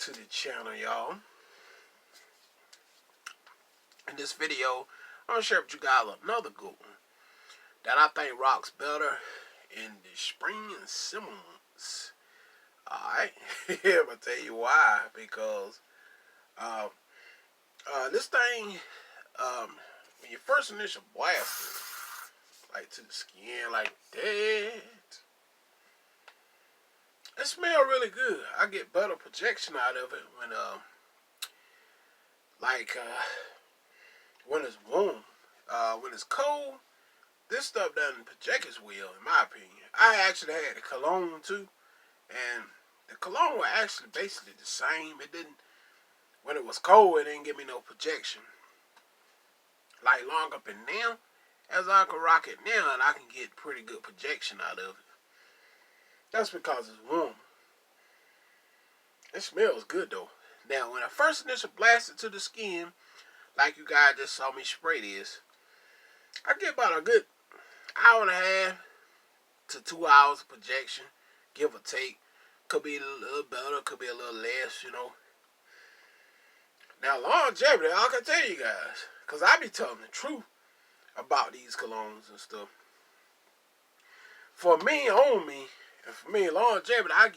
to the channel, y'all. In this video, I'm going to share with you guys another good one that I think rocks better in the spring and summer months. Alright, I'm going to tell you why. Because this thing, when you first initial blast it, like to the skin like that, it smells really good. I get better projection out of it when when it's warm. When it's cold, this stuff doesn't project as well, in my opinion. I actually had the cologne too, and the cologne was actually basically the same. It didn't, when it was cold, it didn't give me no projection. Like long up and now, as I can rock it now, and I can get pretty good projection out of it. That's because it's warm. It smells good though. Now, when I first initially blast it to the skin, like you guys just saw me spray this, I get about a good hour and a half to 2 hours of projection, give or take. Could be a little better, could be a little less, you know. Now, longevity, I can tell you guys, because I be telling the truth about these colognes and stuff. For me, on me, and for me, longevity, I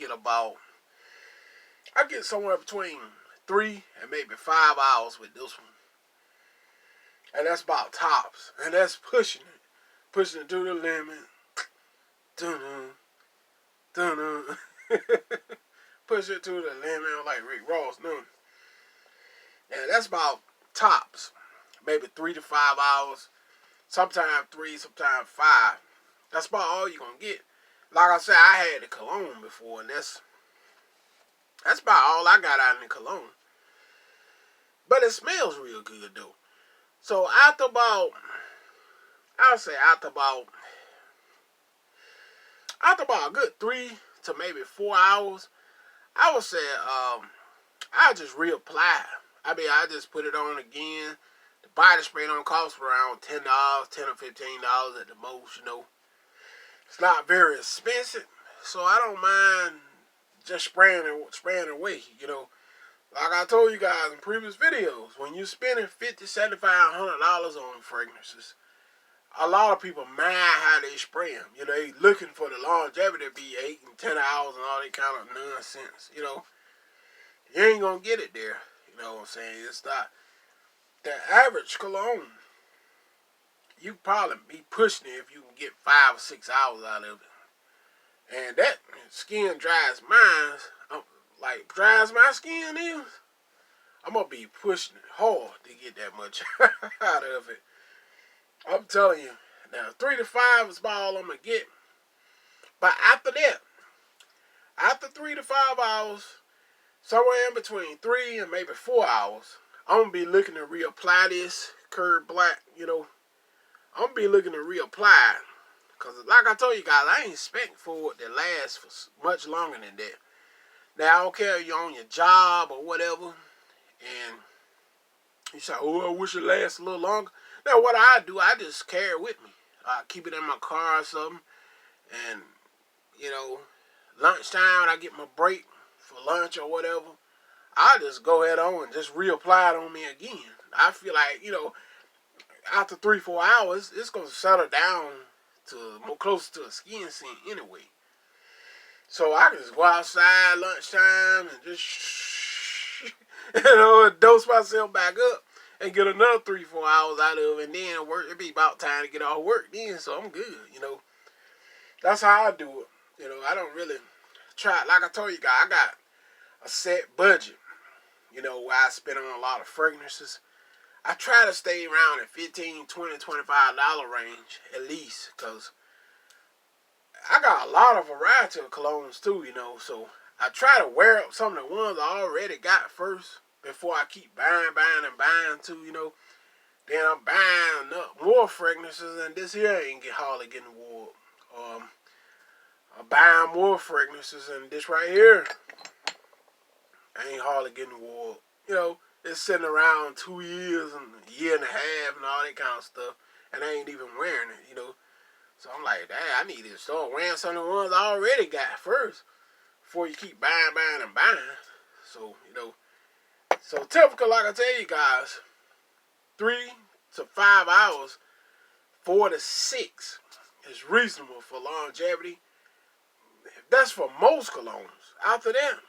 get somewhere between 3 and maybe 5 hours with this one. And that's about tops. And that's pushing it. Pushing it to the limit. Dun-dun. Dun-dun. Push it to the limit like Rick Ross knew. And that's about tops. Maybe 3 to 5 hours. Sometimes 3, sometimes 5. That's about all you're going to get. Like I said, I had the cologne before, and that's about all I got out of the cologne. But it smells real good, though. So after about a good 3 to maybe 4 hours, I would say I just reapply. I mean, I just put it on again. The body spray don't cost around $10, $10 or $15 at the most, you know. It's not very expensive, so I don't mind just spraying away, you know. Like I told you guys in previous videos, when you're spending $50, $75, $100 on fragrances, a lot of people mind how they spray them. You know, they looking for the longevity to be 8 and 10 hours and all that kind of nonsense, you know. You ain't going to get it there, you know what I'm saying? It's not the average cologne. You probably be pushing it if you can get 5 or 6 hours out of it. And that skin dries mine, dries my skin is, I'm going to be pushing it hard to get that much out of it. I'm telling you. Now, 3 to 5 is about all I'm going to get. But after that, after 3 to 5 hours, somewhere in between 3 and maybe 4 hours, I'm going to be looking to reapply this Curb Black, you know. I'm going to be looking to reapply. Because like I told you guys, I ain't expecting for it to last for much longer than that. Now, I don't care if you're on your job or whatever, and you say, oh, I wish it lasts a little longer. Now, what I do, I just carry it with me. I keep it in my car or something, and, you know, lunchtime, when I get my break for lunch or whatever, I just go ahead on and just reapply it on me again. I feel like, you know, after 3, 4 hours, it's going to settle down to more closer to a skin scent anyway. So I can just go outside lunchtime and just, you know, dose myself back up and get another 3, 4 hours out of it. And then work, it'd be about time to get off work then, so I'm good, you know. That's how I do it. You know, I don't really try. Like I told you guys, I got a set budget, you know, where I spend on a lot of fragrances. I try to stay around the $15, $20, $25 range at least, because I got a lot of variety of colognes too, you know, so I try to wear up some of the ones I already got first before I keep buying too, you know. Then I'm buying up more fragrances, and this here ain't hardly getting wore. I'm buying more fragrances, and this right here ain't hardly getting wore. You know, it's sitting around 2 years and a year and a half and all that kind of stuff, and I ain't even wearing it, you know. So I'm like, dang, I need to start wearing some of the ones I already got first before you keep buying. So, so typical, like I tell you guys, 3 to 5 hours, 4 to 6 is reasonable for longevity. That's for most colognes. After that,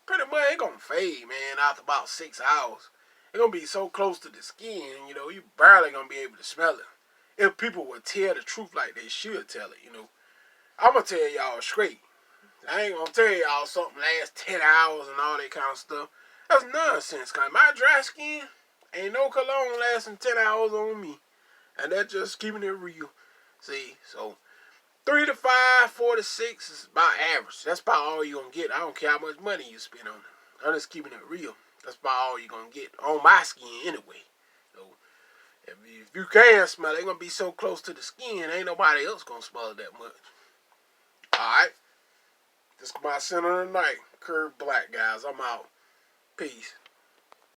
pretty much it gonna fade, man, after about 6 hours. It's gonna be so close to the skin, you barely gonna be able to smell it. If people would tell the truth like they should tell it, I'm gonna tell y'all straight. I ain't gonna tell y'all something lasts 10 hours and all that kind of stuff. That's nonsense, cause my dry skin ain't no cologne lasting 10 hours on me. And that's just keeping it real. See, so 3 to 5, 4 to 6 is about average. That's about all you're gonna get. I don't care how much money you spend on it. I'm just keeping it real. That's about all you're gonna get on my skin anyway. So if you can smell it, it's gonna be so close to the skin, ain't nobody else gonna smell it that much. Alright. This is my center of the night. Curved Black, guys. I'm out. Peace.